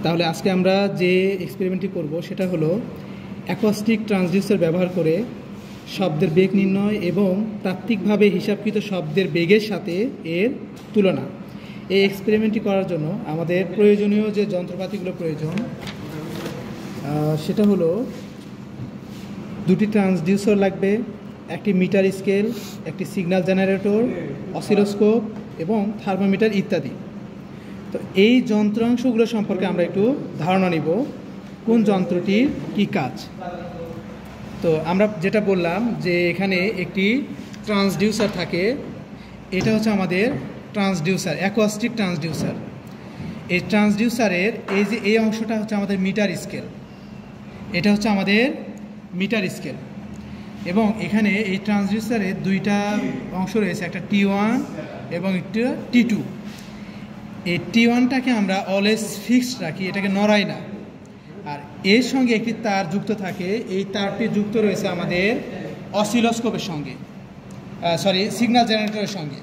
তাহলে আজকে আমরা যে এক্সপেরিমেন্টটি করব সেটা হলো অ্যাকোস্টিক ট্রান্সডিউসার ব্যবহার করে শব্দের বেগ নির্ণয় এবং তাত্ত্বিকভাবে হিসাবকৃত শব্দের বেগের সাথে এর তুলনা। এই এক্সপেরিমেন্টটি করার জন্য আমাদের প্রয়োজনীয় যে যন্ত্রপাতিগুলো প্রয়োজন সেটা হলো দুটি ট্রান্সডিউসার লাগবে, একটি মিটার স্কেল, একটি সিগন্যাল জেনারেটর, অসিলোস্কোপ এবং থার্মোমিটার ইত্যাদি। তো এই যন্ত্রাংশগুলো সম্পর্কে আমরা একটু ধারণা নিব, কোন যন্ত্রটির কী কাজ। তো আমরা যেটা বললাম যে এখানে একটি ট্রান্সডিউসার থাকে, এটা হচ্ছে আমাদের ট্রান্সডিউসার, অ্যাকোস্টিক ট্রান্সডিউসার। এই ট্রান্সডিউসারের এই অংশটা হচ্ছে আমাদের মিটার স্কেল, এটা হচ্ছে আমাদের মিটার স্কেল। এবং এখানে এই ট্রান্সডিউসারের দুইটা অংশ রয়েছে, একটা T1 এবং একটা T2। এই T1টাকে আমরা অলওয়েজ ফিক্সড রাখি, এটাকে নড়াই না। আর এর সঙ্গে একটি তার যুক্ত থাকে, এই তারটি যুক্ত রয়েছে আমাদের অসিলোস্কোপের সঙ্গে, সিগন্যাল জেনারেটরের সঙ্গে।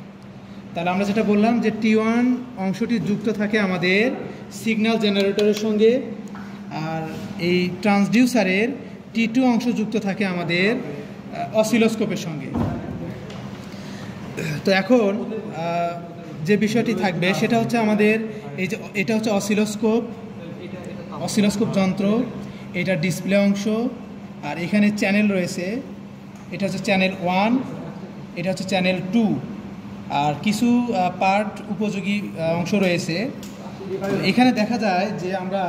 তাহলে আমরা যেটা বললাম যে T1 অংশটি যুক্ত থাকে আমাদের সিগন্যাল জেনারেটরের সঙ্গে, আর এই ট্রান্সডিউসারের T2 অংশ যুক্ত থাকে আমাদের অসিলোস্কোপের সঙ্গে। তো এখন যে বিষয়টি থাকবে সেটা হচ্ছে আমাদের এটা হচ্ছে অসিলোস্কোপ যন্ত্র, এটা ডিসপ্লে অংশ, আর এখানে চ্যানেল রয়েছে, এটা হচ্ছে চ্যানেল 1, এটা হচ্ছে চ্যানেল 2, আর কিছু পার্ট উপযোগী অংশ রয়েছে। এখানে দেখা যায় যে আমরা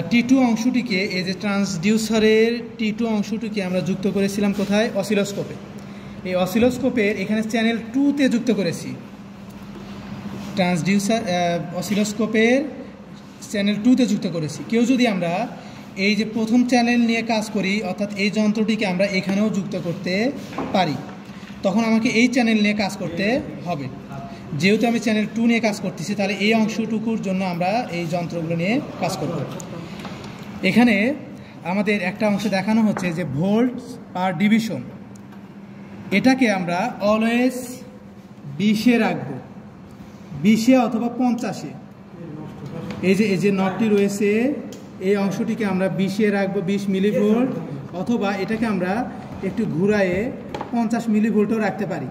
T2 অংশটিকে, এই যে ট্রান্সডিউসারের T2 অংশটিকে আমরা যুক্ত করেছিলাম কোথায়? অসিলোস্কোপে। এই অসিলোস্কোপের এখানে চ্যানেল 2-তে যুক্ত করেছি, অসিলোস্কোপের চ্যানেল 2-তে যুক্ত করেছি। কেউ যদি আমরা এই যে প্রথম চ্যানেল নিয়ে কাজ করি, অর্থাৎ এই যন্ত্রটিকে আমরা এখানেও যুক্ত করতে পারি, তখন আমাকে এই চ্যানেল নিয়ে কাজ করতে হবে। যেহেতু আমি চ্যানেল 2 নিয়ে কাজ করতেছি, তাহলে এই অংশটুকুর জন্য আমরা এই যন্ত্রগুলো নিয়ে কাজ করব। এখানে আমাদের একটা অংশ দেখানো হচ্ছে যে ভোল্ট পার ডিভিশন, এটাকে আমরা অলওয়েজ 20-এ রাখবো, 20-এ অথবা 50-এ। এই যে নটটি রয়েছে, এই অংশটিকে আমরা 20-এ রাখবো, 20 মিলিভোল্ট, অথবা এটাকে আমরা একটু ঘুরায়ে 50 মিলিভোল্টও রাখতে পারি।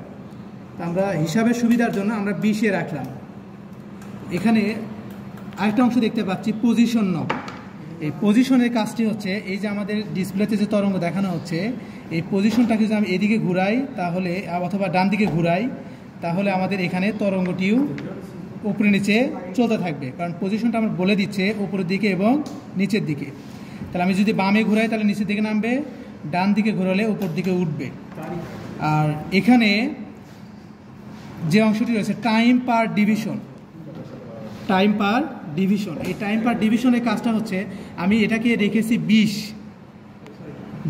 আমরা হিসাবের সুবিধার জন্য আমরা 20-এ রাখলাম। এখানে আরেকটা অংশ দেখতে পাচ্ছি, পজিশন নব। এই পজিশনের কাজটি হচ্ছে, এই যে আমাদের ডিসপ্লেতে যে তরঙ্গ দেখানো হচ্ছে, এই পজিশনটাকে যদি আমি এদিকে ঘুরাই তাহলে, অথবা ডান দিকে ঘুরাই, তাহলে আমাদের এখানে তরঙ্গটিও উপরে নিচে চলতে থাকবে, কারণ পজিশনটা আমার বলে দিচ্ছে উপরের দিকে এবং নিচের দিকে। তাহলে আমি যদি বামে ঘুরাই তাহলে নিচের দিকে নামবে, ডান দিকে ঘোরালে উপর দিকে উঠবে। আর এখানে যে অংশটি রয়েছে টাইম পার ডিভিশন, এই টাইম পার ডিভিশনের কাজটা হচ্ছে, আমি এটাকে রেখেছি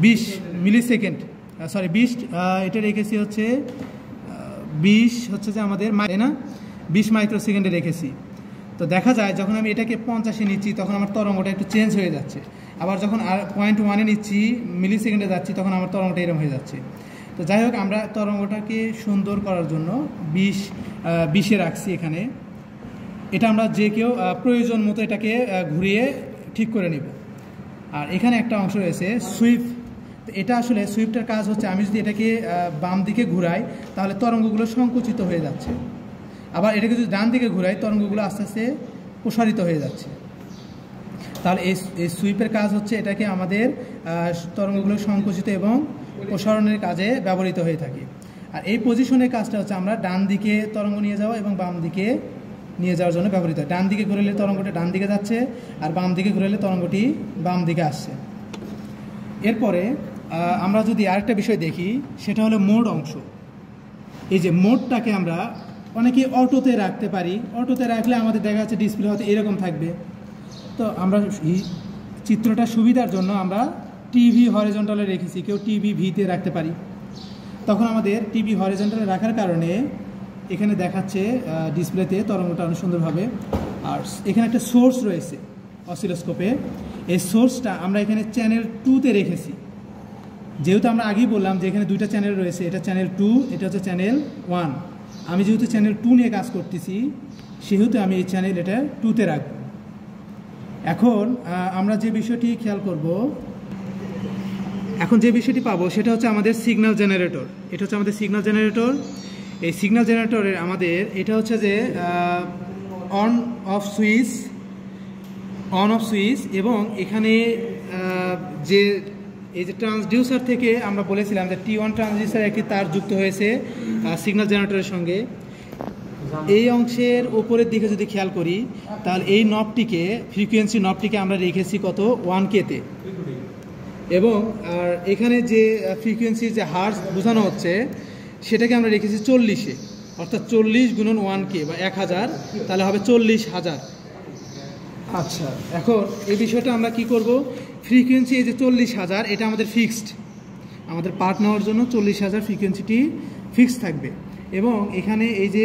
20 মিলিসেকেন্ড, এটা রেখেছি হচ্ছে 20 হচ্ছে যে আমাদের 20 মাইক্রোসেকেন্ডে রেখেছি। তো দেখা যায় যখন আমি এটাকে 50-এ নিচ্ছি তখন আমার তরঙ্গটা একটু চেঞ্জ হয়ে যাচ্ছে, আবার যখন 0.1-এ নিচ্ছি, মিলিসেকেন্ডে যাচ্ছি, তখন আমার তরঙ্গটা এরকম হয়ে যাচ্ছে। তো যাই হোক, আমরা তরঙ্গটাকে সুন্দর করার জন্য 20-এ রাখছি এখানে। এটা আমরা যে কেউ প্রয়োজন মতো এটাকে ঘুরিয়ে ঠিক করে নিব। আর এখানে একটা অংশ রয়েছে সুইপ। এটা আসলে সুইপটার কাজ হচ্ছে, আমি যদি এটাকে বাম দিকে ঘুরাই তাহলে তরঙ্গগুলো সংকুচিত হয়ে যাচ্ছে, আবার এটাকে যদি ডান দিকে ঘুরাই তরঙ্গগুলো আস্তে আস্তে প্রসারিত হয়ে যাচ্ছে। তাহলে এই সুইপের কাজ হচ্ছে এটাকে আমাদের তরঙ্গগুলো সংকুচিত এবং প্রসারণের কাজে ব্যবহৃত হয়ে থাকে। আর এই পজিশনের কাজটা হচ্ছে আমরা ডান দিকে তরঙ্গ নিয়ে যাওয়া এবং বাম দিকে নিয়ে যাওয়ার জন্য ব্যবহৃত হয়। ডান দিকে ঘুরালে তরঙ্গটি ডান দিকে যাচ্ছে, আর বাম দিকে ঘুরালে তরঙ্গটি বাম দিকে আসছে। এরপরে আমরা যদি আরেকটা বিষয় দেখি, সেটা হলো মোড অংশ। এই যে মোডটাকে আমরা অনেকে অটোতে রাখতে পারি, অটোতে রাখলে আমাদের দেখা যাচ্ছে ডিসপ্লে হয়তো এরকম থাকবে। তো আমরা চিত্রটা সুবিধার জন্য আমরা টিভি হরিজন্টালে রেখেছি, কেউ টিভি ভিতে রাখতে পারি। তখন আমাদের টিভি হরিজন্টালে রাখার কারণে এখানে দেখাচ্ছে ডিসপ্লেতে তরঙ্গটা অনেক সুন্দরভাবে। আর এখানে একটা সোর্স রয়েছে অসিলোস্কোপে, এই সোর্সটা আমরা এখানে চ্যানেল 2-তে রেখেছি। যেহেতু আমরা আগেই বললাম যে এখানে দুইটা চ্যানেল রয়েছে, এটা চ্যানেল 2, এটা হচ্ছে চ্যানেল 1। আমি যেহেতু চ্যানেল 2 নিয়ে কাজ করতেছি, সেহেতু আমি এই চ্যানেল এটা 2-তে রাখবো। এখন আমরা যে বিষয়টি খেয়াল করব, এখন যে বিষয়টি পাবো সেটা হচ্ছে আমাদের সিগন্যাল জেনারেটর। এটা হচ্ছে আমাদের সিগন্যাল জেনারেটর। এই সিগন্যাল জেনারেটরের আমাদের এটা হচ্ছে যে অন অফ সুইচ এবং এখানে যে এই যে ট্রান্সডিউসার থেকে আমরা বলেছিলাম যে T1 ট্রান্সডিউসার একটি তার যুক্ত হয়েছে সিগন্যাল জেনারেটরের সঙ্গে। এই অংশের ওপরের দিকে যদি খেয়াল করি তাহলে এই নবটিকে ফ্রিকোয়েন্সি নবটিকে আমরা রেখেছি কত 1K-তে, এবং আর এখানে যে ফ্রিকোয়েন্সির যে হার্টজ বোঝানো হচ্ছে সেটাকে আমরা রেখেছি 40-এ, অর্থাৎ 40 গুণন 1K বা 1000, তাহলে হবে 40,000। আচ্ছা, এখন এই বিষয়টা আমরা কি করব, ফ্রিকোয়েন্সি এই যে 40,000 এটা আমাদের ফিক্সড, আমাদের পার্ট নেওয়ার জন্য 40,000 ফ্রিকোয়েন্সিটি ফিক্সড থাকবে। এবং এখানে এই যে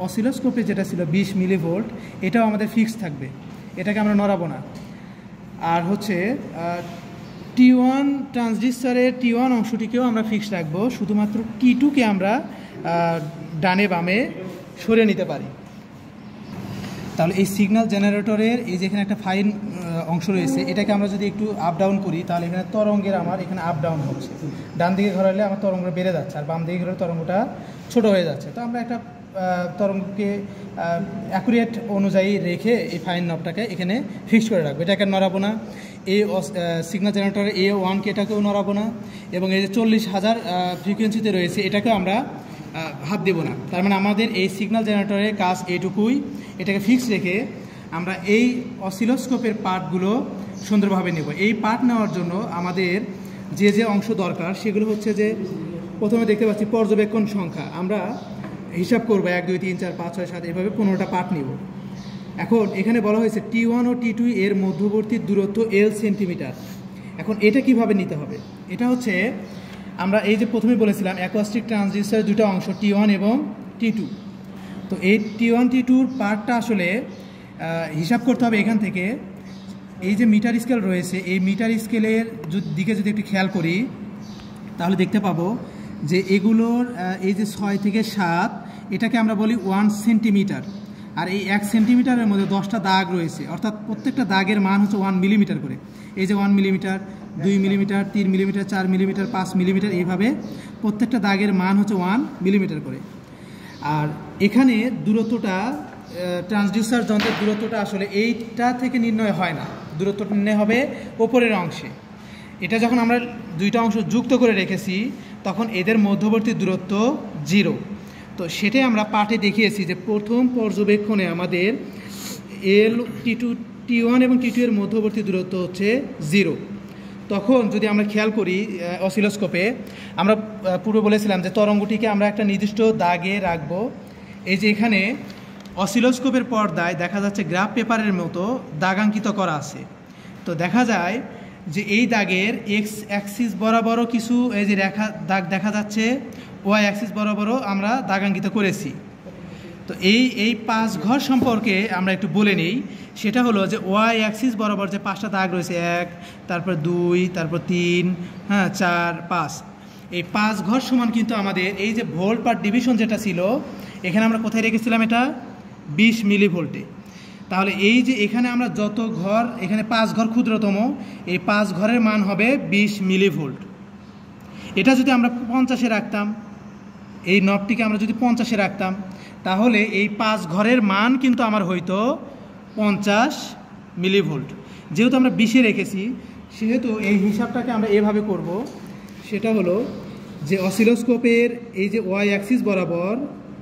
অসিলোস্কোপে যেটা ছিল 20 মিলিভোল্ট, এটাও আমাদের ফিক্সড থাকবে, এটাকে আমরা নড়াবো না। আর হচ্ছে T1 ট্রান্সডিউসারের T1 অংশটিকেও আমরা ফিক্সড রাখবো, শুধুমাত্র T2কে আমরা ডানে বামে সরে নিতে পারি। তাহলে এই সিগন্যাল জেনারেটরের এই যেখানে একটা ফাইন অংশ রয়েছে, এটাকে আমরা যদি একটু আপ ডাউন করি তাহলে এখানে তরঙ্গের আমার এখানে আপ ডাউন হচ্ছে, ডান দিকে ঘোরালে আমার তরঙ্গটা বেড়ে যাচ্ছে আর বাম দিকে ঘোরালে তরঙ্গটা ছোট হয়ে যাচ্ছে। তো আমরা একটা তরঙ্গকে অ্যাকুরেট অনুযায়ী রেখে এই ফাইন নবটাকে এখানে ফিক্স করে রাখবো, এটাকে নড়াবো না। এই সিগন্যাল জেনারেটরের A1K-টাকেও নড়াবো না, এবং এই যে 40,000 ফ্রিকোয়েন্সিতে রয়েছে এটাকেও আমরা হাত দেবো না। তার মানে আমাদের এই সিগন্যাল জেনারেটরের কাজ এইটুকুই, এটাকে ফিক্স রেখে আমরা এই অসিলোস্কোপের পার্টগুলো সুন্দরভাবে নেব। এই পার্ট নেওয়ার জন্য আমাদের যে যে অংশ দরকার সেগুলো হচ্ছে যে প্রথমে দেখতে পাচ্ছি পর্যবেক্ষণ সংখ্যা, আমরা হিসাব করবো 1 2 3 4 5 6 7 এভাবে 15টা পার্ট নিব। এখন এখানে বলা হয়েছে T1 ও T2 এর মধ্যবর্তী দূরত্ব L সেন্টিমিটার। এখন এটা কিভাবে নিতে হবে, এটা হচ্ছে আমরা এই যে প্রথমে বলেছিলাম অ্যাকোস্টিক ট্রান্সডিউসারের দুটো অংশ T1 এবং T2। তো এই T1 T2-র পার্টটা আসলে হিসাব করতে হবে এখান থেকে। এই যে মিটার স্কেল রয়েছে, এই মিটার স্কেলের দিকে যদি একটু খেয়াল করি তাহলে দেখতে পাবো যে এগুলোর এই যে 6 থেকে 7 এটাকে আমরা বলি 1 সেন্টিমিটার, আর এই 1 সেন্টিমিটারের মধ্যে 10টা দাগ রয়েছে, অর্থাৎ প্রত্যেকটা দাগের মান হচ্ছে 1 মিলিমিটার করে। এই যে 1 millimetre, 2 millimetre, 3 millimetre, 4 millimetre, 5 millimetre, এইভাবে প্রত্যেকটা দাগের মান হচ্ছে 1 মিলিমিটার করে। আর এখানে দূরত্বটা ট্রান্সডিউসার যন্ত্রের দূরত্বটা আসলে এইটা থেকে নির্ণয় হয় না, দূরত্বটা নির্ণয় হবে ওপরের অংশে। এটা যখন আমরা দুইটা অংশ যুক্ত করে রেখেছি তখন এদের মধ্যবর্তী দূরত্ব 0। তো সেটাই আমরা পাঠে দেখিয়েছি যে প্রথম পর্যবেক্ষণে আমাদের T1 এবং T2 এর মধ্যবর্তী দূরত্ব হচ্ছে 0। তখন যদি আমরা খেয়াল করি অসিলোস্কোপে, আমরা পূর্বে বলেছিলাম যে তরঙ্গটিকে আমরা একটা নির্দিষ্ট দাগে রাখবো। এই যে এখানে অসিলোস্কোপের পর্দায় দেখা যাচ্ছে গ্রাফ পেপারের মতো দাগাঙ্কিত করা আছে। তো দেখা যায় যে এই দাগের এক্স অ্যাক্সিস বরাবরও কিছু এই যে দাগ দেখা যাচ্ছে, ওয়াই অ্যাক্সিস বরাবরও আমরা দাগাঙ্কিত করেছি। তো এই 5 ঘর সম্পর্কে আমরা একটু বলে নিই। সেটা হলো যে ওয়াই অ্যাক্সিস বরাবর যে 5টা দাগ রয়েছে, 1, তারপর 2, তারপর 3, 4, 5, এই 5 ঘর সমান কিন্তু আমাদের এই যে ভোল্ট পার ডিভিশন যেটা ছিল এখানে আমরা কোথায় রেখেছিলাম, এটা 20 মিলিভোল্টে। তাহলে এই যে এখানে আমরা যত ঘর, এখানে 5 ঘর ক্ষুদ্রতম, এই 5 ঘরের মান হবে 20 মিলিভোল্ট। এটা যদি আমরা 50-এ রাখতাম, এই নবটিকে আমরা যদি 50-এ রাখতাম তাহলে এই 5 ঘরের মান কিন্তু আমার হইতো 50 মিলিভোল্ট। যেহেতু আমরা 20-এ রেখেছি সেহেতু এই হিসাবটাকে আমরা এভাবে করব, সেটা হলো যে অসিলোস্কোপের এই যে ওয়াই অ্যাক্সিস বরাবর,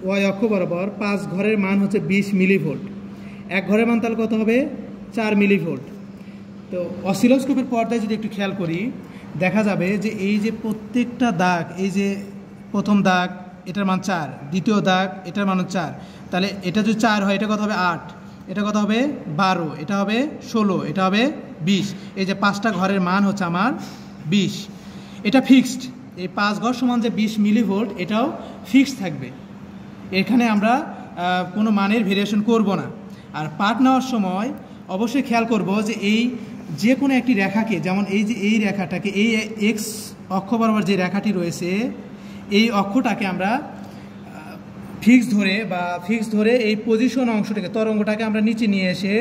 ওয়াই অক্ষ বরাবর 5 ঘরের মান হচ্ছে 20 মিলিভোল্ট। 1 ঘরের মান তাহলে কত হবে, 4 মিলিভোল্ট। তো অসিলোস্কোপের পর্দায় যদি একটু খেয়াল করি দেখা যাবে যে এই যে প্রত্যেকটা দাগ, এই যে প্রথম দাগ এটার মান 4, দ্বিতীয় দাগ এটার মান 4, তাহলে এটা যদি 4 হয় এটা কত হবে 8, এটা কত হবে 12, এটা হবে 16, এটা হবে 20। এই যে 5টা ঘরের মান হচ্ছে আমার 20। এটা ফিক্সড, এই 5 ঘর সমান যে 20 মিলিভোল্ট এটাও ফিক্সড থাকবে, এখানে আমরা কোনো মানের ভেরিয়েশন করব না। আর পার্ট নেওয়ার সময় অবশ্যই খেয়াল করব যে এই যে কোনো একটি রেখাকে, যেমন এই যে এই রেখাটাকে, এই এক্স অক্ষ বরাবর যে রেখাটি রয়েছে এই অক্ষটাকে আমরা ফিক্স ধরে এই পজিশন অংশটাকে, তরঙ্গটাকে আমরা নিচে নিয়ে এসে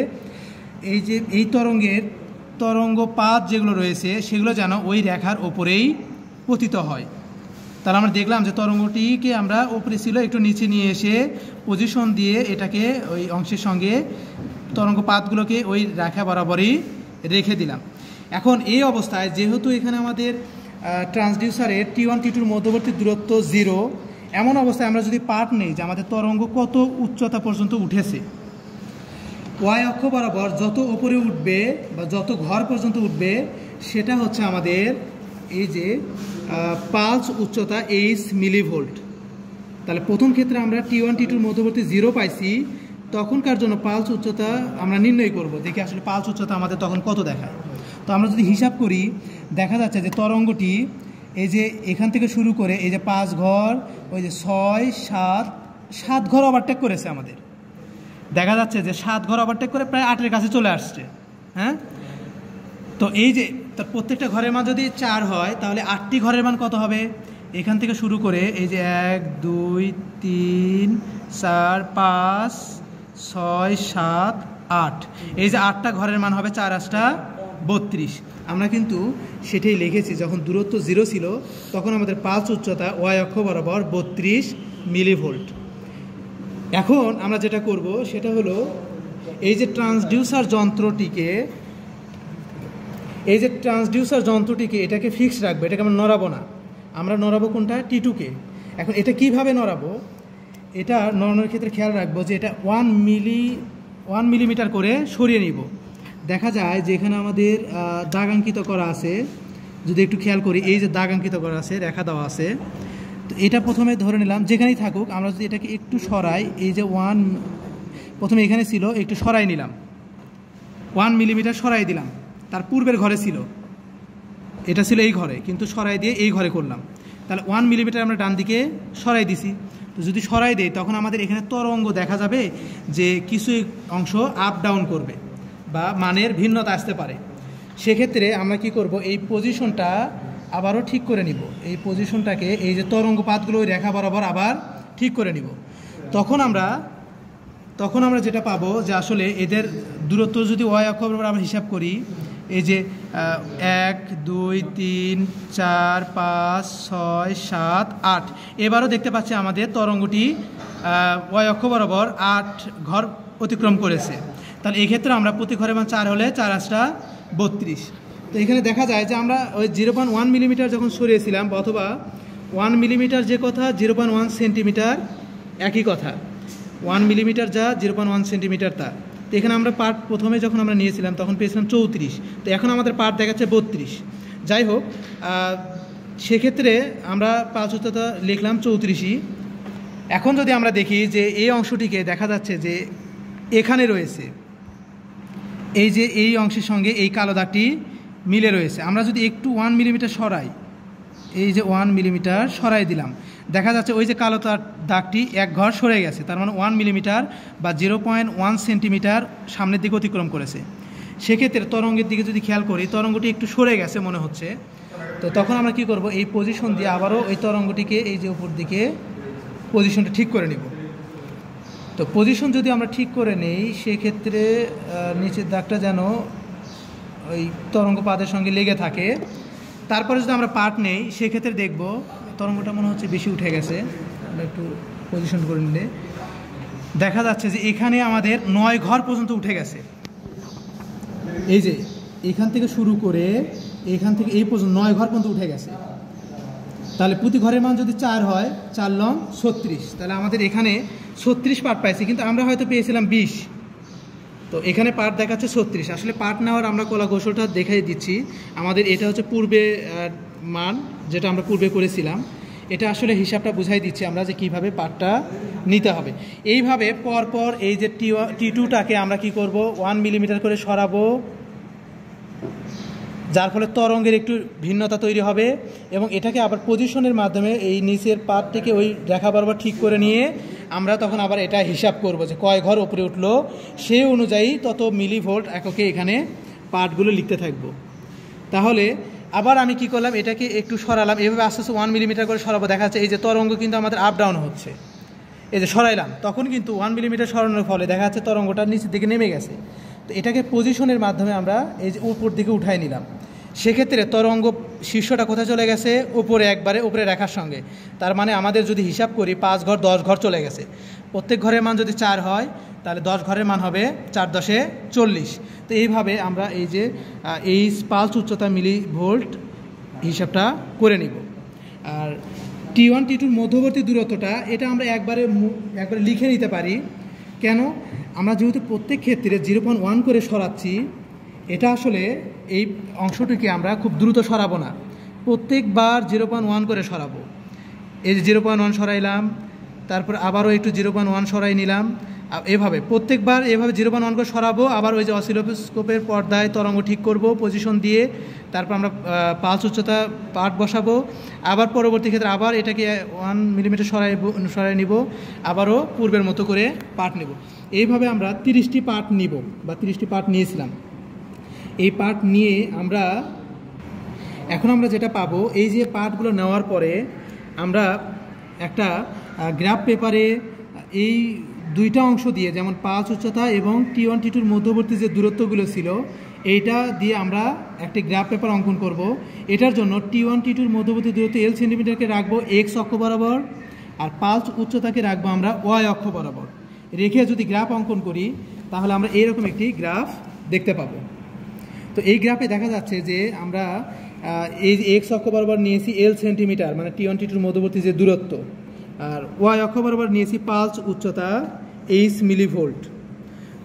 এই যে এই তরঙ্গপাত যেগুলো রয়েছে সেগুলো যেন ওই রেখার ওপরেই পতিত হয়। তাহলে আমরা দেখলাম যে তরঙ্গটিকে আমরা ওপরে ছিল একটু নিচে নিয়ে এসে পজিশন দিয়ে এটাকে ওই অংশের সঙ্গে তরঙ্গপাতগুলোকে ওই রেখা বরাবরই রেখে দিলাম। এখন এই অবস্থায় যেহেতু এখানে আমাদের ট্রান্সডিউসারের T1 T2-র মধ্যবর্তী দূরত্ব 0, এমন অবস্থায় আমরা যদি পার্ট নেই যে আমাদের তরঙ্গ কত উচ্চতা পর্যন্ত উঠেছে, ওয়াই অক্ষ বরাবর যত উপরে উঠবে বা যত ঘর পর্যন্ত উঠবে সেটা হচ্ছে আমাদের এই যে পালস উচ্চতা H মিলিভোল্ট। তাহলে প্রথম ক্ষেত্রে আমরা T1 T2-র মধ্যবর্তী 0 পাইছি, তখনকার জন্য পালস উচ্চতা আমরা নির্ণয় করব, দেখি আসলে পালস উচ্চতা আমাদের তখন কত দেখায়। তো আমরা যদি হিসাব করি দেখা যাচ্ছে যে তরঙ্গটি এই যে এখান থেকে শুরু করে এই যে 5 ঘর, ওই যে 6, 7 ঘর ওভারটেক করেছে আমাদের। দেখা যাচ্ছে যে 7 ঘর ওভারটেক করে প্রায় 8-এর কাছে চলে আসছে। হ্যাঁ, তো এই যে তার প্রত্যেকটা ঘরের মান যদি 4 হয় তাহলে 8টি ঘরের মান কত হবে? এখান থেকে শুরু করে এই যে 1, 2, 3, 4, 5, 6, 7, 8, এই যে 8টা ঘরের মান হবে 4 8টা 32। আমরা কিন্তু সেটাই লিখেছি, যখন দূরত্ব 0 ছিল তখন আমাদের পালস উচ্চতা ওয়াই অক্ষ বরাবর 32 মিলিভোল্ট। এখন আমরা যেটা করব সেটা হলো এই যে ট্রান্সডিউসার যন্ত্রটিকে এটাকে ফিক্স রাখবে, এটাকে আমরা নড়াবো না। আমরা নড়াবো কোনটা? T2-কে। এখন এটা কিভাবে নড়াবো? এটা নড়ানোর ক্ষেত্রে খেয়াল রাখবো যে এটা 1 মিলিমিটার করে সরিয়ে নিব। দেখা যায় যে এখানে আমাদের দাগাঙ্কিত করা আছে, যদি একটু খেয়াল করি এই যে দাগাঙ্কিত করা আছে, রেখা দেওয়া আছে। তো এটা প্রথমে ধরে নিলাম যেখানেই থাকুক, আমরা যদি এটাকে একটু সরাই, এই যে 1 প্রথমে এখানে ছিল, একটু সরাই নিলাম, 1 মিলিমিটার সরাই দিলাম। তার পূর্বের ঘরে ছিল, এটা ছিল এই ঘরে, কিন্তু সরাই দিয়ে এই ঘরে করলাম। তাহলে 1 মিলিমিটার আমরা ডান দিকে সরাই দিছি। তো যদি সরাই দেই তখন আমাদের এখানে তরঙ্গ দেখা যাবে যে কিছু অংশ আপ ডাউন করবে বা মানের ভিন্নতা আসতে পারে। সেক্ষেত্রে আমরা কি করব, এই পজিশনটা আবারও ঠিক করে নিব। এই পজিশনটাকে এই যে তরঙ্গপাতগুলো ওই রেখা বরাবর আবার ঠিক করে নিব। তখন আমরা যেটা পাবো যে আসলে এদের দূরত্ব যদি ওয়াই অক্ষ বরাবর আমরা হিসাব করি, এই যে 1, 2, 3, 4, 5, 6, 7, 8, এবারও দেখতে পাচ্ছি আমাদের তরঙ্গটি ওয়াই অক্ষ বরাবর 8 ঘর অতিক্রম করেছে। তাহলে এই ক্ষেত্রে আমরা প্রতি ঘরের মান 4 হলে 4 8টা 32। তো এখানে দেখা যায় যে আমরা ওই 0.1 মিলিমিটার যখন সরিয়েছিলাম, অথবা 1 মিলিমিটার যে কথা 0.1 সেন্টিমিটার একই কথা, 1 মিলিমিটার যা 0.1 সেন্টিমিটার তা। তো এখানে আমরা পার্ট প্রথমে যখন আমরা নিয়েছিলাম তখন পেয়েছিলাম 34, তো এখন আমাদের পার্ট দেখাচ্ছে 32। যাই হোক, সেক্ষেত্রে আমরা পালস উচ্চতা লিখলাম 34ই। এখন যদি আমরা দেখি যে এই অংশটিকে দেখা যাচ্ছে যে এখানে রয়েছে, এই যে এই অংশের সঙ্গে এই কালো দাগটি মিলে রয়েছে। আমরা যদি একটু 1 মিলিমিটার সরাই, এই যে 1 মিলিমিটার সরাই দিলাম, দেখা যাচ্ছে ওই যে কালো দাগটি 1 ঘর সরে গেছে। তার মানে 1 মিলিমিটার বা 0.1 সেন্টিমিটার সামনের দিকে অতিক্রম করেছে। সেক্ষেত্রে তরঙ্গের দিকে যদি খেয়াল করি, তরঙ্গটি একটু সরে গেছে মনে হচ্ছে। তো তখন আমরা কি করব, এই পজিশন দিয়ে আবারও ওই তরঙ্গটিকে এই যে উপর দিকে পজিশনটা ঠিক করে নিব। তো পজিশন যদি আমরা ঠিক করে নেই, সেক্ষেত্রে নিচের দাগটা যেন ওই তরঙ্গপাতের সঙ্গে লেগে থাকে। তারপরে যদি আমরা পার্ট নেই, সেক্ষেত্রে দেখব তরঙ্গটা মনে হচ্ছে বেশি উঠে গেছে। আমরা একটু পজিশন করে নিলে দেখা যাচ্ছে যে এখানে আমাদের 9 ঘর পর্যন্ত উঠে গেছে। এই যে এখান থেকে শুরু করে এখান থেকে এই পর্যন্ত 9 ঘর পর্যন্ত উঠে গেছে। তাহলে প্রতি ঘরের মান যদি 4 হয়, 4 লং 36, তাহলে আমাদের এখানে 36 পার্ট পাইছি, কিন্তু আমরা হয়তো পেয়েছিলাম 20। তো এখানে পার্ট দেখাচ্ছে 36। আসলে পার্ট নেওয়ার আমরা কলা কৌশলটা দেখাই দিচ্ছি। আমাদের এটা হচ্ছে পূর্বে মান, যেটা আমরা পূর্বে করেছিলাম। এটা আসলে হিসাবটা বুঝাই দিচ্ছি আমরা যে কিভাবে পার্টটা নিতে হবে। এইভাবে পরপর এই যে T2টাকে আমরা কি করব, 1 মিলিমিটার করে সরাবো, যার ফলে তরঙ্গের একটু ভিন্নতা তৈরি হবে। এবং এটাকে আবার পজিশনের মাধ্যমে এই নিচের পার্টটিকে ওই রেখা বরাবর ঠিক করে নিয়ে আমরা তখন আবার এটা হিসাব করব যে কয় ঘর উপরে উঠলো, সেই অনুযায়ী তত মিলিভোল্ট এককে এখানে পার্টগুলো লিখতে থাকবো। তাহলে আবার আমি কি করলাম, এটাকে একটু সরালাম, এভাবে আস্তে আস্তে 1 মিলিমিটার করে সরাবো। দেখা যাচ্ছে এই যে তরঙ্গ কিন্তু আমাদের আপ ডাউন হচ্ছে। এই যে সরাইলাম, তখন কিন্তু 1 মিলিমিটার সরানোর ফলে দেখা যাচ্ছে তরঙ্গটা নিচের দিকে নেমে গেছে। তো এটাকে পজিশনের মাধ্যমে আমরা এই যে উপর দিকে উঠাই নিলাম। সেক্ষেত্রে তরঙ্গ শীর্ষটা কোথায় চলে গেছে? উপরে, একবারে উপরে রেখার সঙ্গে। তার মানে আমাদের যদি হিসাব করি 5 ঘর 10 ঘর চলে গেছে। প্রত্যেক ঘরের মান যদি 4 হয় তাহলে 10 ঘরের মান হবে 4 10 40। তো এইভাবে আমরা এই যে এই পালস উচ্চতা মিলি ভোল্ট হিসাবটা করে নিব। আর T1 T2 মধ্যবর্তী দূরত্বটা এটা আমরা একবারে লিখে নিতে পারি। কেন? আমরা যেহেতু প্রত্যেক ক্ষেত্রে 0.1 করে সরাচ্ছি, এটা আসলে এই অংশটিকে আমরা খুব দ্রুত সরাবো না, প্রত্যেকবার 0.1 করে সরাবো। এই যে 0.1 সরাইলাম, তারপর আবারও একটু 0.1 সরাই নিলাম, এভাবে প্রত্যেকবার এভাবে 0.1 করে সরাবো। আবার ওই যে অসিলোস্কোপের পর্দায় তরঙ্গ ঠিক করব পজিশন দিয়ে, তারপর আমরা পালস উচ্চতা পার্ট বসাবো। আবার পরবর্তী ক্ষেত্রে আবার এটাকে 1 মিলিমিটার সরাই নিব, আবারও পূর্বের মতো করে পার্ট নেব। এইভাবে আমরা 30টি পার্ট নিব বা 30টি পার্ট নিয়েছিলাম। এই পার্ট নিয়ে এখন আমরা যেটা পাবো, এই যে পার্টগুলো নেওয়ার পরে আমরা একটা গ্রাফ পেপারে এই দুইটা অংশ দিয়ে, যেমন পালস উচ্চতা এবং T1 T2 মধ্যবর্তী যে দূরত্বগুলো ছিল, এইটা দিয়ে আমরা একটি গ্রাফ পেপার অঙ্কন করব। এটার জন্য T1 T2 মধ্যবর্তী দূরত্ব L সেন্টিমিটারকে রাখবো X অক্ষ বরাবর, আর পালস উচ্চতাকে রাখবো আমরা Y অক্ষ বরাবর। রেখে যদি গ্রাফ অঙ্কন করি তাহলে আমরা এইরকম একটি গ্রাফ দেখতে পাবো। তো এই গ্রাফে দেখা যাচ্ছে যে আমরা এই X অক্ষ বরাবর নিয়েছি L সেন্টিমিটার, মানে T1 T2 মধ্যবর্তী যে দূরত্ব, আর Y অক্ষ বরাবর নিয়েছি পালস উচ্চতা H মিলিভোল্ট।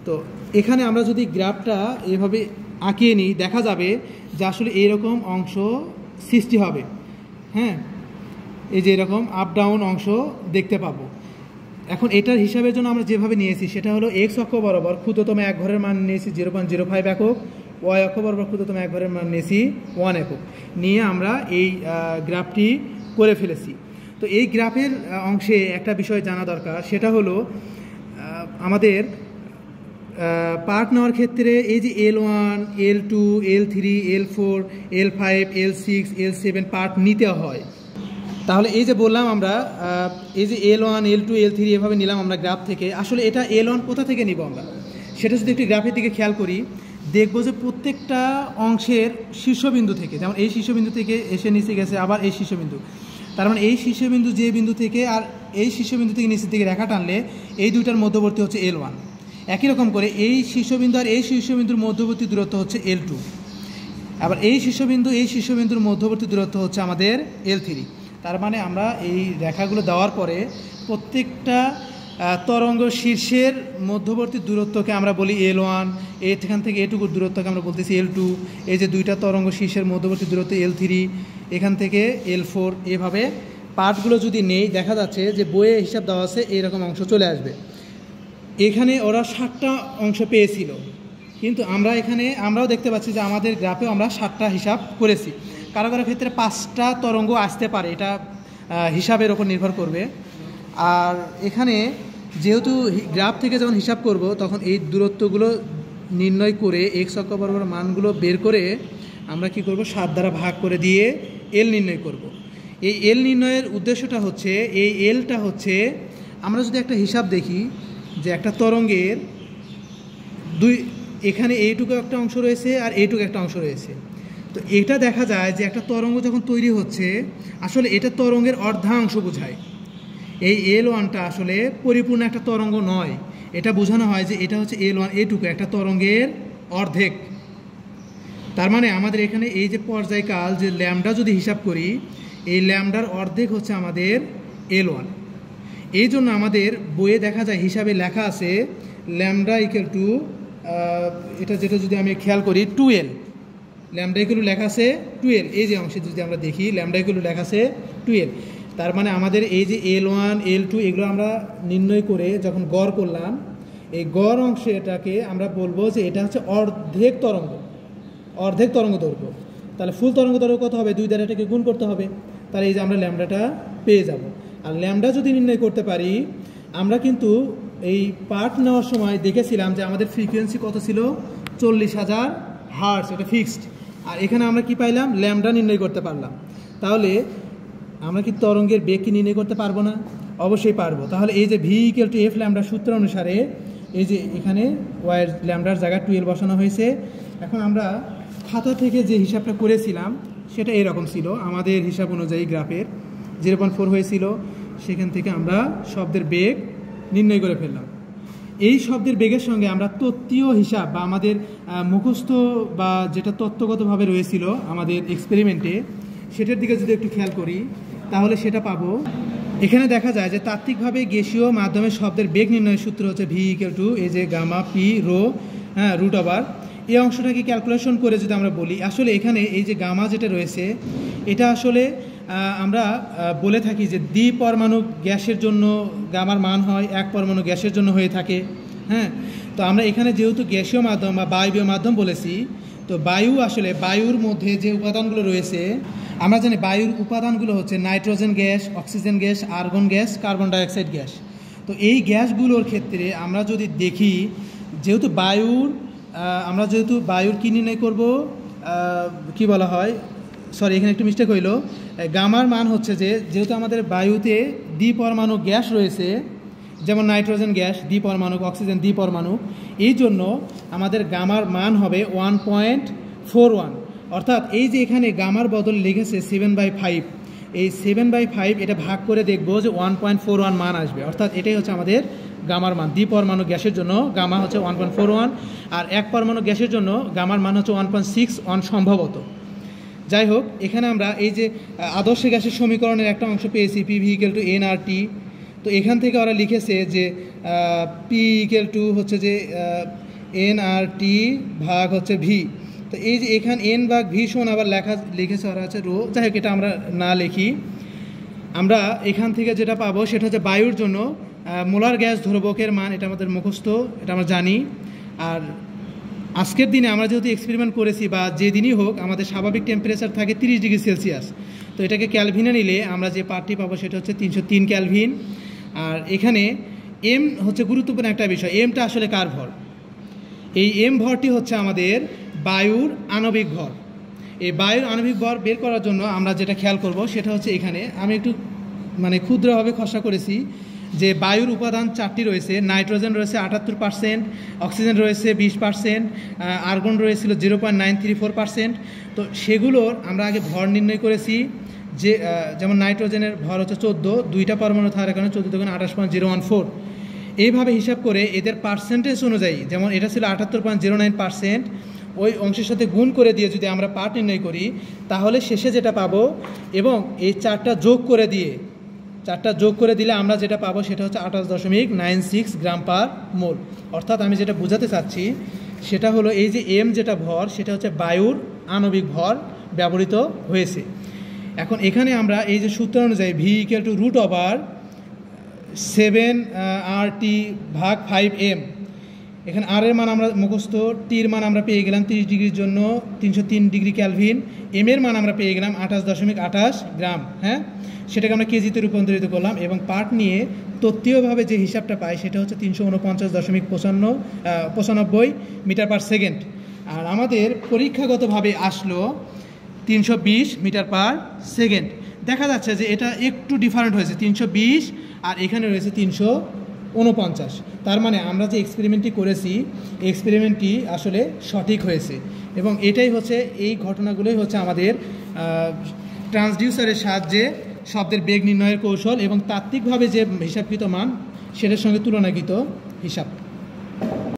তো এখানে আমরা যদি গ্রাফটা এভাবে আঁকিয়ে নিই, দেখা যাবে যে আসলে এইরকম অংশ সৃষ্টি হবে। হ্যাঁ, এই যে এরকম আপ ডাউন অংশ দেখতে পাবো। এখন এটার হিসাবের জন্য আমরা যেভাবে নিয়েছি সেটা হলো X অক্ষ বরাবর ক্ষুদ্রতম এক ঘরের মান নিয়েছি 0.05 একক, Y অক্ষ বরাবর ক্ষুদ্রতম এক ঘরের মান নিয়েছি 1 একক, নিয়ে আমরা এই গ্রাফটি করে ফেলেছি। তো এই গ্রাফের অংশে একটা বিষয় জানা দরকার, সেটা হলো আমাদের পার্ট নেওয়ার ক্ষেত্রে এই যে L1, L2, L3, L4, L5, L6, L7 part নিতে হয়। তাহলে এই যে বললাম আমরা এই যে L1, L2, L3 এভাবে নিলাম আমরা গ্রাফ থেকে, আসলে এটা L1 কোথা থেকে নিব আমরা সেটা যদি একটু গ্রাফের দিকে খেয়াল করি, দেখবো যে প্রত্যেকটা অংশের শীর্ষবিন্দু থেকে, যেমন এই শীর্ষবিন্দু থেকে এসে নিচে গেছে আবার এই শীর্ষবিন্দু, তার মানে এই শীর্ষবিন্দু যে বিন্দু থেকে আর এই শীর্ষবিন্দু থেকে নিচের দিকে রেখা টানলে এই দুইটার মধ্যবর্তী হচ্ছে L1। একই রকম করে এই শীর্ষবিন্দু আর এই শীর্ষবিন্দুর মধ্যবর্তী দূরত্ব হচ্ছে L2। আবার এই শীর্ষবিন্দুর মধ্যবর্তী দূরত্ব হচ্ছে আমাদের L3। তার মানে আমরা এই রেখাগুলো দেওয়ার পরে প্রত্যেকটা তরঙ্গ শীর্ষের মধ্যবর্তী দূরত্বকে আমরা বলি L1, এখান থেকে এটুকুর দূরত্বকে আমরা বলতেছি L2, এই যে দুইটা তরঙ্গ শীর্ষের মধ্যবর্তী দূরত্ব L3, এখান থেকে L4। এভাবে পার্টগুলো যদি নেই, দেখা যাচ্ছে যে বইয়ে হিসাব দেওয়া আছে এইরকম অংশ চলে আসবে। এখানে ওরা 7টা অংশ পেয়েছিল, কিন্তু আমরাও দেখতে পাচ্ছি যে আমাদের গ্রাফেও আমরা 7টা হিসাব করেছি। কারো কারো ক্ষেত্রে 5টা তরঙ্গ আসতে পারে, এটা হিসাবের ওপর নির্ভর করবে। আর এখানে যেহেতু গ্রাফ থেকে যখন হিসাব করব তখন এই দূরত্বগুলো নির্ণয় করে X অক্ষ বরাবর মানগুলো বের করে আমরা কি করব, 7 দ্বারা ভাগ করে দিয়ে L নির্ণয় করব। এই L নির্ণয়ের উদ্দেশ্যটা হচ্ছে, এই Lটা হচ্ছে, আমরা যদি একটা হিসাব দেখি যে একটা তরঙ্গের এখানে এইটুকু একটা অংশ রয়েছে আর এইটুকু একটা অংশ রয়েছে। তো এটা দেখা যায় যে একটা তরঙ্গ যখন তৈরি হচ্ছে, আসলে এটা তরঙ্গের অর্ধাংশ বোঝায়। এই L1টা আসলে পরিপূর্ণ একটা তরঙ্গ নয়, এটা বোঝানো হয় যে এটা হচ্ছে L1, এইটুকু একটা তরঙ্গের অর্ধেক। তার মানে আমাদের এখানে এই যে পর্যায়কাল যে ল্যামডা যদি হিসাব করি, এই ল্যামডার অর্ধেক হচ্ছে আমাদের L1। এই জন্য আমাদের বইয়ে দেখা যায় হিসাবে লেখা আছে ল্যামডা ইকুয়াল টু, এটা যেটা যদি আমি খেয়াল করি 2L, ল্যামডা ইকুয়াল লেখা আছে 2L। এই যে অংশে যদি আমরা দেখি ল্যামডা ইকুয়াল লেখা আছে 2L। তার মানে আমাদের এই যে L1, L2 এগুলো আমরা নির্ণয় করে যখন গড় করলাম, এই গড় অংশে এটাকে আমরা বলবো যে এটা হচ্ছে অর্ধেক তরঙ্গ দৈর্ঘ্য। তাহলে ফুল তরঙ্গ দৈর্ঘ্য কত হবে? 2 দ্বারা এটাকে গুণ করতে হবে, তাহলে এই যে আমরা ল্যামডাটা পেয়ে যাব। আর ল্যামডা যদি নির্ণয় করতে পারি, আমরা কিন্তু এই পার্ট নেওয়ার সময় দেখেছিলাম যে আমাদের ফ্রিকোয়েন্সি কত ছিল, 40,000 হার্টজ, এটা ফিক্সড। আর এখানে আমরা কি পাইলাম, ল্যামডা নির্ণয় করতে পারলাম। তাহলে আমরা কি তরঙ্গের বেগ কি নির্ণয় করতে পারবো না? অবশ্যই পারবো। তাহলে এই যে V = F ল্যামডা সূত্র অনুসারে এই যে এখানে ওয়াইয়ের ল্যামডার জায়গায় 12 বসানো হয়েছে। এখন আমরা খাতা থেকে যে হিসাবটা করেছিলাম সেটা এরকম ছিল, আমাদের হিসাব অনুযায়ী গ্রাফের 0.4 হয়েছিল, সেখান থেকে আমরা শব্দের বেগ নির্ণয় করে ফেললাম। এই শব্দের বেগের সঙ্গে আমরা তত্ত্বীয় হিসাব বা আমাদের মুখস্থ বা যেটা তত্ত্বগতভাবে রয়েছিল আমাদের এক্সপেরিমেন্টে, সেটার দিকে যদি একটু খেয়াল করি তাহলে সেটা পাবো। এখানে দেখা যায় যে তাত্ত্বিকভাবে গ্যাসীয় মাধ্যমে শব্দের বেগ নির্ণয়ের সূত্র হচ্ছে V = এই যে গামা পি রো √, এই অংশটাকে ক্যালকুলেশন করে যদি আমরা বলি, আসলে এখানে এই যে গামা যেটা রয়েছে এটা আসলে আমরা বলে থাকি যে দ্বিপরমাণু গ্যাসের জন্য গামার মান হয়, এক পরমাণু গ্যাসের জন্য হয়ে থাকে। হ্যাঁ, তো আমরা এখানে যেহেতু গ্যাসীয় মাধ্যম বা বায়বীয় মাধ্যম বলেছি, তো বায়ু আসলে বায়ুর মধ্যে যে উপাদানগুলো রয়েছে আমরা জানি বায়ুর উপাদানগুলো হচ্ছে nitrogen gas, oxygen gas, argon gas, carbon dioxide gas. তো এই গ্যাসগুলোর ক্ষেত্রে আমরা যদি দেখি, যেহেতু বায়ুর কী নির্ণয় করব, কি বলা হয়, সরি এখানে একটু মিস্টেক হইল, গামার মান হচ্ছে যে যেহেতু আমাদের বায়ুতে দ্বিপরমাণু গ্যাস রয়েছে, যেমন নাইট্রোজেন গ্যাস দ্বিপরমাণু, অক্সিজেন দ্বিপরমাণু, এই জন্য আমাদের গামার মান হবে 1.41। অর্থাৎ এই যে এখানে গামার বদলে লিখেছে 7/5, এই 7/5 এটা ভাগ করে দেখব যে 1.41 মান আসবে। অর্থাৎ এটাই হচ্ছে আমাদের গামার মান। দ্বিপরমাণু গ্যাসের জন্য গামা হচ্ছে 1.41, আর এক পরমাণু গ্যাসের জন্য গামার মান হচ্ছে 1.61 সম্ভবত। যাই হোক, এখানে আমরা এই যে আদর্শ গ্যাসের সমীকরণের একটা অংশ পেয়েছি, PV = nRT। তো এখান থেকে ওরা লিখেছে যে P = হচ্ছে যে nRT ভাগ হচ্ছে V। তো এই যে এখানে n ভাগ V সমান আবার লিখেছে ওরা হচ্ছে রো। যাই হোক, এটা আমরা না লিখি, আমরা এখান থেকে যেটা পাবো সেটা হচ্ছে বায়ুর জন্য মোলার গ্যাস ধ্রুবকের মান, এটা আমাদের মুখস্থ, এটা আমরা জানি। আর আজকের দিনে আমরা যেহেতু এক্সপেরিমেন্ট করেছি বা যে দিনই হোক, আমাদের স্বাভাবিক টেম্পারেচার থাকে 30 ডিগ্রি সেলসিয়াস। তো এটাকে ক্যালভিনে নিলে আমরা যে পার্টটি পাবো সেটা হচ্ছে 303 ক্যালভিন। আর এখানে এম হচ্ছে গুরুত্বপূর্ণ একটা বিষয়, এমটা আসলে কার ভর? এই এম ভরটি হচ্ছে আমাদের বায়ুর আণবিক ভর। এই বায়ুর আণবিক ভর বের করার জন্য আমরা যেটা খেয়াল করব সেটা হচ্ছে, এখানে আমি একটু ক্ষুদ্রভাবে খসড়া করেছি যে বায়ুর উপাদান 4টি রয়েছে। নাইট্রোজেন রয়েছে 78%, অক্সিজেন রয়েছে 20%, আর্গন রয়েছিল 0.934%। তো সেগুলোর আমরা আগে ভর নির্ণয় করেছি, যে যেমন নাইট্রোজেনের ভর হচ্ছে 14, দুইটা পরমাণু থাকার কারণে 14 × 28.014। এইভাবে হিসাব করে এদের পার্সেন্টেজ অনুযায়ী, যেমন এটা ছিল 78.09%, ওই অংশের সাথে গুণ করে দিয়ে যদি আমরা পার্ট নির্ণয় করি তাহলে শেষে যেটা পাবো, এবং এই 4টা যোগ করে দিলে আমরা যেটা পাবো সেটা হচ্ছে 28.96 গ্রাম পার মোল। অর্থাৎ আমি যেটা বোঝাতে চাচ্ছি সেটা হলো, এই যে এম যেটা ভর সেটা হচ্ছে বায়ুর আণবিক ভর ব্যবহৃত হয়েছে। এখন এখানে আমরা এই যে সূত্র অনুযায়ী V = √7RT ভাগ 5M, এখানে আর এর মান আমরা মুখস্থ, টির মান আমরা পেয়ে গেলাম 30 ডিগ্রির জন্য 303 ডিগ্রি ক্যালভিন, এম এর মান আমরা পেয়ে গেলাম 28.28 গ্রাম। হ্যাঁ, সেটাকে আমরা কেজিতে রূপান্তরিত করলাম, এবং পার্ট নিয়ে তত্ত্বীয়ভাবে যে হিসাবটা পাই সেটা হচ্ছে 349.95 মিটার পার সেকেন্ড। আর আমাদের পরীক্ষাগতভাবে আসলো 320 মিটার পার সেকেন্ড। দেখা যাচ্ছে যে এটা একটু ডিফারেন্ট হয়েছে, 320 আর এখানে রয়েছে 349। তার মানে আমরা যে এক্সপেরিমেন্টটি করেছি, এক্সপেরিমেন্টটি আসলে সঠিক হয়েছে। এবং এটাই হচ্ছে, এই ঘটনাগুলোই হচ্ছে আমাদের ট্রান্সডিউসারের সাহায্যে শব্দের বেগ নির্ণয়ের কৌশল এবং তাত্ত্বিকভাবে যে হিসাবকৃত মান সেটার সঙ্গে তুলনাকৃত হিসাব।